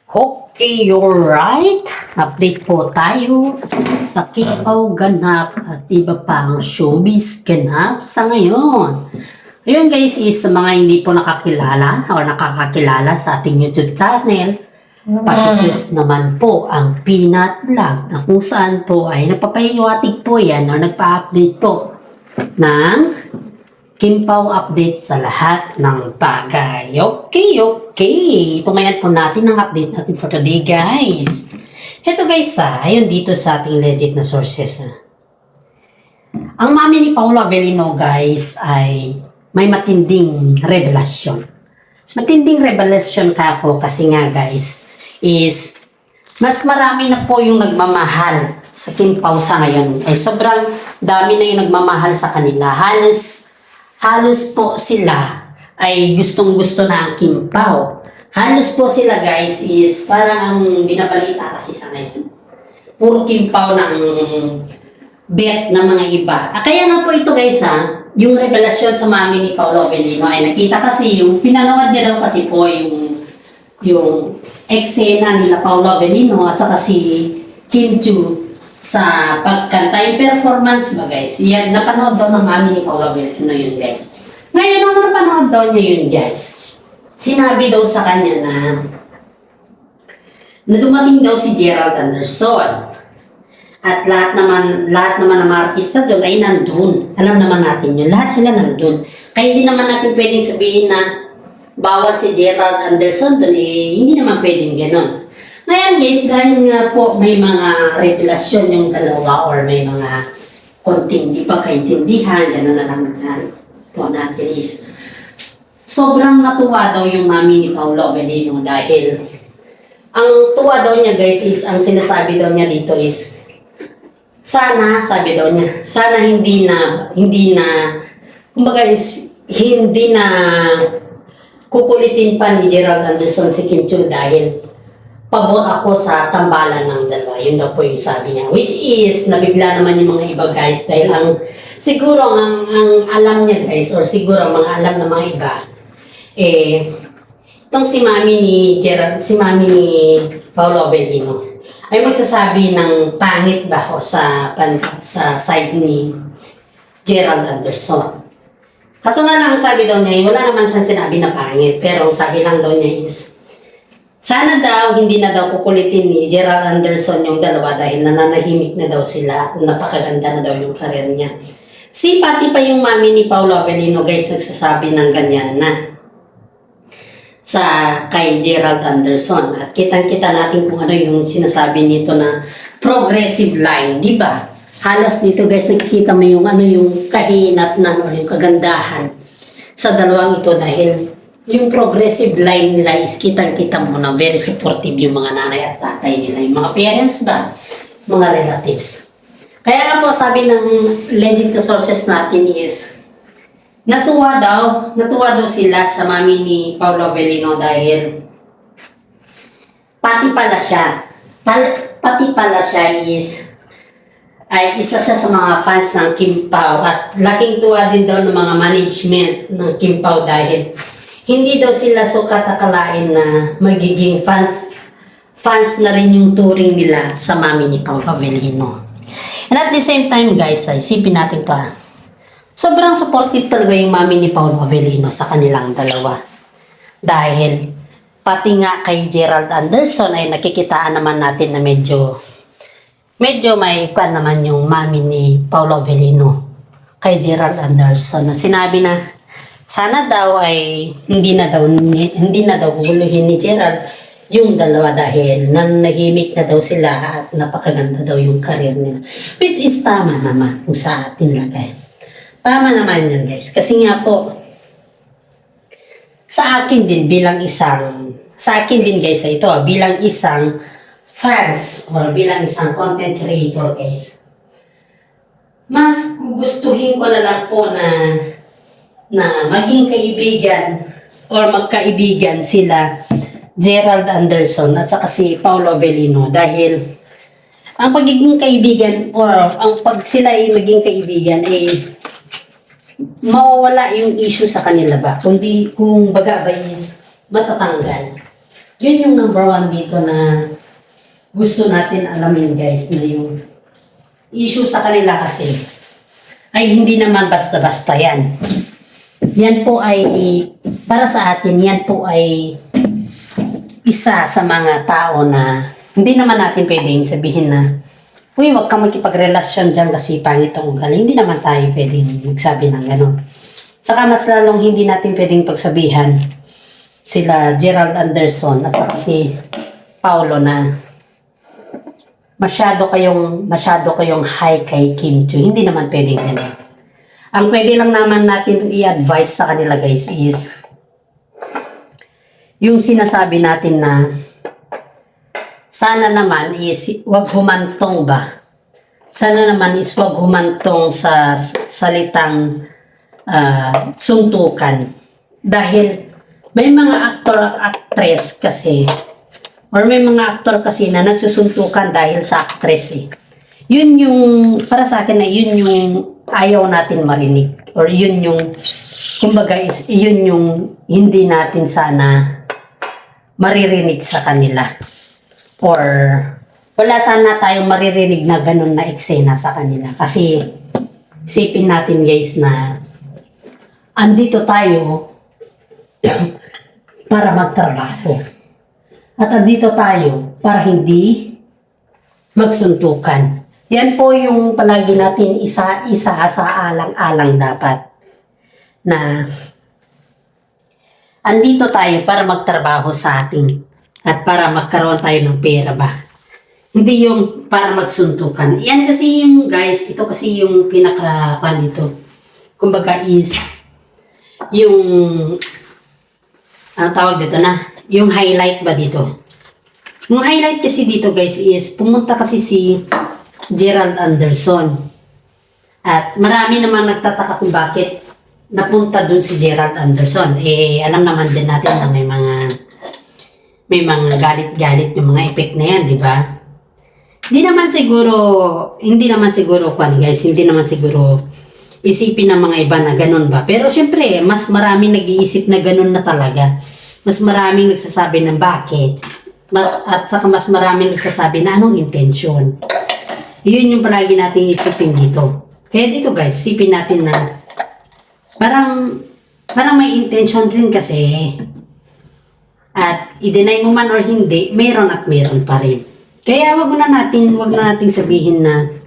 Okay, alright. Update po tayo sa Kipaw ganap at iba pang showbiz ganap sa ngayon. Ayun guys, is sa mga hindi po nakakilala o nakakakilala sa ating YouTube channel, pakisis naman po ang Peanut Vlog na kung saan po ay nagpapahiwatig po yan o nagpa-update po ng Kimpaw update sa lahat ng bagay. Okay. Pumayan po natin ang update natin for today, guys. Ito guys, ayun dito sa ating legit na sources. Ang mami ni Paolo Avellino, guys, ay may matinding revelasyon. Matinding revelasyon ka ako kasi nga, guys, is mas marami na po yung nagmamahal sa Kimpaw sa ngayon. Ay sobrang dami na yung nagmamahal sa kanila. Halos po sila ay gustong-gusto na ang Kimpaw. Halos po sila, guys, is parang ang binabalita kasi sa ngayon. Puro Kimpaw na ang bet ng mga iba. Kaya nga po ito, guys, yung revelasyon sa mami ni Paolo Avellino ay nakita kasi yung pinanood niya daw kasi po yung eksena nila Paolo Avellino at saka si Kim Chu sa pagkanta, yung performance ba, guys. Yan, napanood daw ng mami ni Paolo Avellino yun, guys. Ngayon, nung napanood daw niya yun, guys, sinabi daw sa kanya na dumating daw si Gerald Anderson. At lahat naman ng mga artista doon ay nandun. Alam naman natin yun. Lahat sila nandun. Kaya hindi naman natin pwedeng sabihin na bawal si Gerald Anderson doon. Hindi naman pwedeng gano'n. Ngayon guys, dahil nga po may mga revelasyon yung dalawa or may mga konting di pa kaintindihan, gano'n na lang po natin is sobrang natuwa daw yung mami ni Paolo Avellino dahil ang tuwa daw niya, guys, is ang sinasabi daw niya dito is sana, sabi daw niya, sana hindi na kumbaga is hindi na kukulitin pa ni Gerald Anderson si Kim Chu dahil pabor ako sa tambalan ng dalawa. Yun daw po yung sabi niya. Which is, nabigla naman yung mga iba, guys, dahil siguro ang alam niya, guys, or siguro ang mga alam ng mga iba, itong si mami ni Paolo Avellino, ay magsasabi ng pangit ba o sa side ni Gerald Anderson. Kaso nga lang, sabi daw niya, wala naman siyang sinabi na pangit, pero ang sabi lang daw niya is, sana daw, hindi na daw kukulitin ni Gerald Anderson yung dalawa dahil nananahimik na daw sila at napakaganda na daw yung karir niya. Pati pa yung mami ni Paolo Avellino, guys, nagsasabi ng ganyan na kay Gerald Anderson. At kitang-kita natin kung ano yung sinasabi nito na progressive line, di ba? Halos dito, guys, nakikita mo yung yung kahinatnan o yung kagandahan sa dalawang ito dahil yung progressive line nila is kitang-kita mo na very supportive yung mga nanay at tatay nila. Yung mga parents ba? Mga relatives. Kaya nga po sabi ng legit na sources natin is natuwa daw sila sa mami ni Paolo Avellino dahil pati pala siya is ay isa siya sa mga fans ng Kimpaw at laking tuwa din daw ng mga management ng Kimpaw dahil hindi daw sila sukat akalain na magiging fans na rin yung touring nila sa mami ni Paolo Avellino. And at the same time, guys, isipin natin to sobrang supportive talaga yung mami ni Paolo Avellino sa kanilang dalawa. Dahil pati nga kay Gerald Anderson ay nakikitaan naman natin na medyo may kwan naman yung mami ni Paolo Avellino kay Gerald Anderson na sinabi na sana daw ay hindi na daw guguluhin ni Gerald yung dalawa dahil nanahimik na daw sila at napakaganda daw yung career nila. Which is tama naman kung sa atin lagay. Tama naman yun, guys. Kasi nga po, sa akin din guys, ito bilang isang fans or bilang isang content creator, guys, mas gugustuhin ko na lang po na maging kaibigan or magkaibigan sila Gerald Anderson at saka si Paolo Avellino dahil ang pagiging kaibigan or ang pag sila ay maging kaibigan ay mawawala yung issue sa kanila ba kundi kung baga ba is matatanggal Yun yung number one dito na gusto natin alamin guys, na yung issue sa kanila kasi ay hindi naman basta-basta yan. Yan po ay, para sa atin, yan po ay isa sa mga tao na hindi naman natin pwedeng sabihin na, uy, wag kang makipagrelasyon dyan kasi pangit ang ugali. Hindi naman tayo pwedeng magsabi ng gano'n. Saka mas lalong hindi natin pwedeng pagsabihan sila Gerald Anderson at saka si Paulo na masyado kayong high kay Kim Chiu. Hindi naman pwedeng gano'n. Ang pwede lang naman natin i-advise sa kanila guys is yung sinasabi natin na sana naman is wag humantong ba? Sana naman is wag humantong sa salitang suntukan. Dahil may mga actor at actress kasi or may mga actor kasi na nagsusuntukan dahil sa actress eh. Yun yung, para sa akin na yun yung ayaw natin marinig. Or yun yung, kumbaga is, yun yung hindi natin sana maririnig sa kanila. Or wala sana tayong maririnig na ganun na eksena sa kanila. Kasi isipin natin guys na andito tayo para magtrabaho. At andito tayo para hindi magsuntukan. Yan po yung palagi natin isa sa alang-alang dapat. Na andito tayo para magtrabaho sa ating at para magkaroon tayo ng pera ba. Hindi yung para magsuntukan. Yan kasi yung guys, ito kasi yung pinaka dito. Kumbaga is yung ano tawag dito na? Yung highlight ba dito? Yung highlight kasi dito guys is pumunta kasi si Gerald Anderson. At marami naman nagtataka kung bakit napunta dun si Gerald Anderson. Eh alam naman din natin na may mga galit-galit yung mga effect na yan, di ba? Hindi naman siguro guys, hindi naman siguro isipin ng mga iba na ganun ba. Pero syempre, mas maraming nag-iisip na ganun na talaga. Mas maraming nagsasabi ng bakit. At saka mas maraming nagsasabi na anong intensyon. Yun yung palagi nating isipin dito. Kaya dito guys, isipin natin na parang may intention rin kasi. At i-deny mo man or hindi, mayroon at mayroon pa rin. Kaya wag na nating sabihin na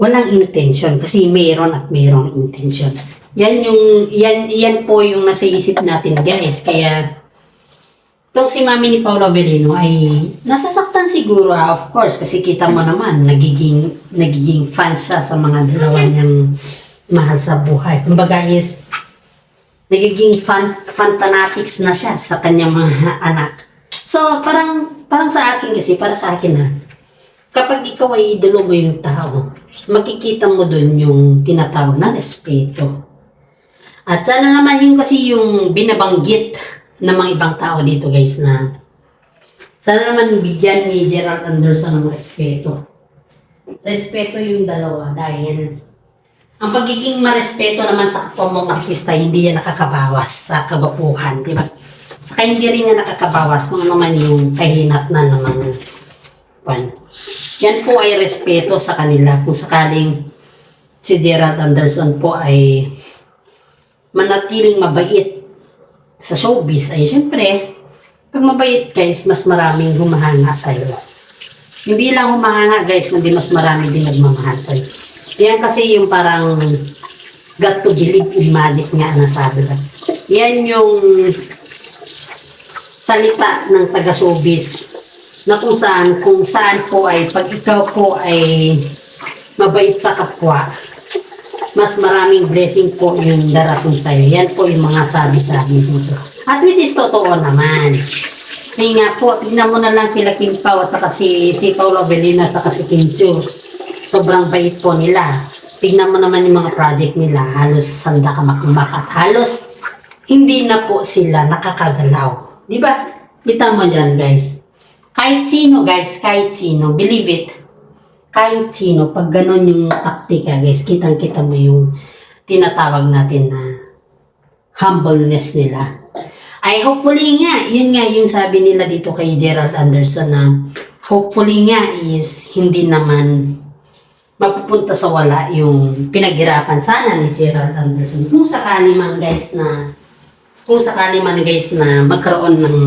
walang intention kasi mayroon at mayroong intention. Yan po yung nasa isip natin guys. Kaya itong si Mami ni Paolo Avellino ay nasasaktan siguro of course kasi kita mo naman nagiging fan siya sa mga dalawa niyang mahal sa buhay. Kumbaga is nagiging fan fanatics na siya sa kanyang mga anak. So parang sa akin kasi, para sa akin na kapag ikaw ay idolo mo yung tao, makikita mo dun yung tinatawag na respeto. At sana naman yung kasi yung binabanggit ng mga ibang tao dito guys na sana naman bigyan ni Gerald Anderson ng respeto. Respeto yung dalawa dahil ang pagiging marespeto naman sa kapwa mong artista hindi yan nakakabawas sa kagwapuhan, di ba? Saka hindi rin yan nakakabawas kung ano man yung kahinatnan ng mga yan po ay respeto sa kanila. Kung sakaling si Gerald Anderson po ay manatiling mabait sa showbiz, ay siyempre, pag mabait guys, mas maraming humahanga sa'yo. Hindi lang humahanga guys, kundi mas marami din nagmamahal sa'yo. Yan kasi yung parang got to believe in magic nga na sabi ba. Yan yung salita ng taga-showbiz na kung saan po ay pag ikaw po ay mabait sa kapwa, mas maraming blessing po yung darating sa'yo. Yan po yung mga sabi-sabi dito. At which is totoo naman. Kaya nga po, tignan mo na lang sila Kim Pao at saka si Paolo Avellino at saka si Kim Chiu. Sobrang bait po nila. Tignan mo naman yung mga project nila. Halos sanda kamak-mak at halos hindi na po sila nakakagalaw. Diba? Kita mo dyan guys. Kahit sino guys, kahit sino, believe it. Kahit sino, pag ganun yung taktika guys, kitang-kita mo yung tinatawag natin na humbleness nila. Ay, hopefully nga, yun nga yung sabi nila dito kay Gerald Anderson na hopefully nga is hindi naman mapupunta sa wala yung pinaghirapan sana ni Gerald Anderson. Kung sakali man guys na magkaroon ng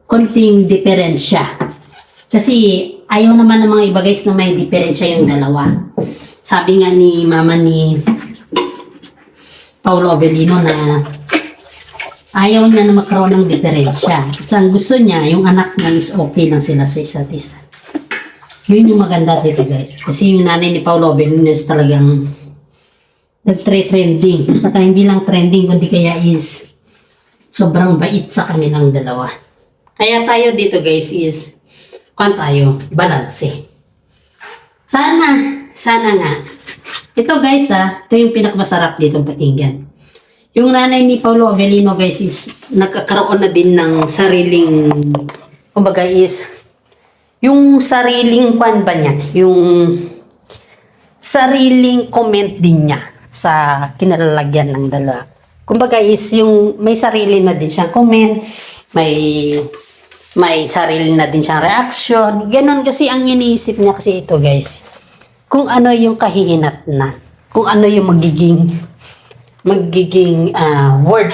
konting diferensya. Kasi ayaw naman ng mga iba guys na may diferensya yung dalawa. Sabi nga ni mama ni Paulo Avellino na ayaw niya na magkaroon ng diferensya. At ang gusto niya, yung anak niya is okay lang sila sa isa't isa. Yun yung maganda dito guys. Kasi yung nanay ni Paulo Avellino is talagang nag-trending. Saka hindi lang trending, kundi kaya is sobrang bait sa kanilang dalawa. Kaya tayo dito guys is balanse. Sana nga. Ito guys ito yung pinakamasarap dito pakinggan. Yung nanay ni Paulo Avellino guys is nagkakaroon na din ng sariling, kumbaga is, yung sariling yung sariling comment din niya sa kinalalagyan ng dalawa. Kumbaga is yung may sarili na din siyang comment, may sarili na din siyang reaction. Ganon kasi ang iniisip niya kasi ito guys. Kung ano yung kahihinatnan. Kung ano yung magiging word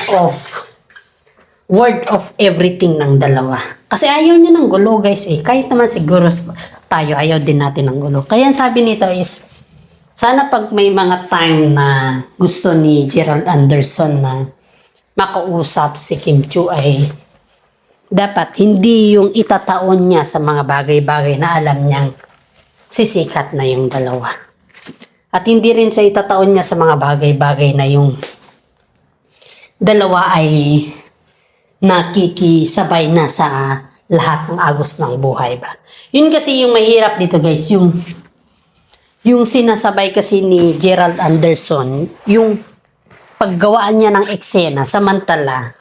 of everything ng dalawa. Kasi ayaw niya ng gulo guys eh. Kahit naman siguro tayo ayaw din natin ng gulo. Kaya sabi nito is sana pag may mga time na gusto ni Gerald Anderson na makausap si Kim Chiu ay dapat hindi yung itataon niya sa mga bagay-bagay na alam niyang sisikat na yung dalawa. At hindi rin sa itataon niya sa mga bagay-bagay na yung dalawa ay nakikisabay na sa lahat ng agos ng buhay ba. Yun kasi yung mahirap dito guys, yung sinasabay kasi ni Gerald Anderson, yung paggawaan niya ng eksena, samantala,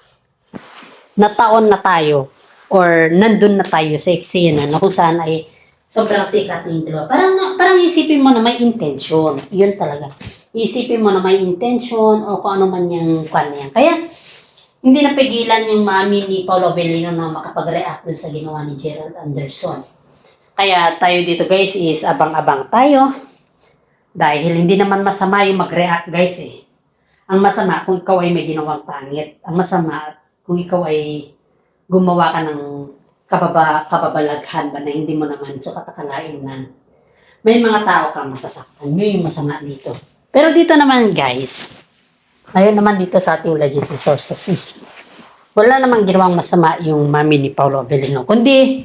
nataon na tayo or nandun na tayo sa eksena na kung saan ay sobrang sikat na yung dalawa. Parang isipin mo na may intention. Yun talaga. Isipin mo na may intention o kung ano man yung kwan niya. Kaya, hindi napigilan yung mami ni Paulo Avellino na makapag-react dun sa ginawa ni Gerald Anderson. Kaya tayo dito guys is abang-abang tayo. Dahil hindi naman masama yung mag-react guys eh. Ang masama kung ikaw ay may ginawang pangit. Ang masama kung ikaw ay gumawa ka ng kababalaghan ba na hindi mo naman so katakalain na may mga tao kang masasaktan. Yun yung masama dito. Pero dito naman guys, ayun naman dito sa ating legit sources is wala namang ginawang masama yung mami ni Paulo Avellino. Kundi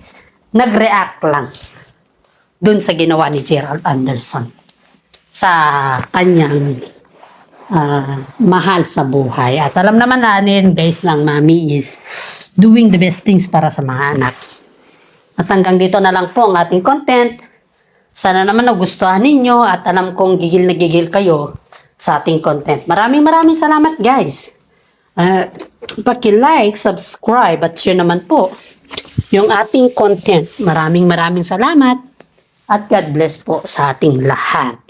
nag-react lang dun sa ginawa ni Gerald Anderson sa kanyang mahal sa buhay. At alam naman natin guys ng mami is doing the best things para sa mga anak. At hanggang dito na lang po ang ating content. Sana naman nagustuhan ninyo at alam kong gigil na gigil kayo sa ating content. Maraming salamat guys. Paki-like, subscribe at share naman po yung ating content. Maraming salamat at God bless po sa ating lahat.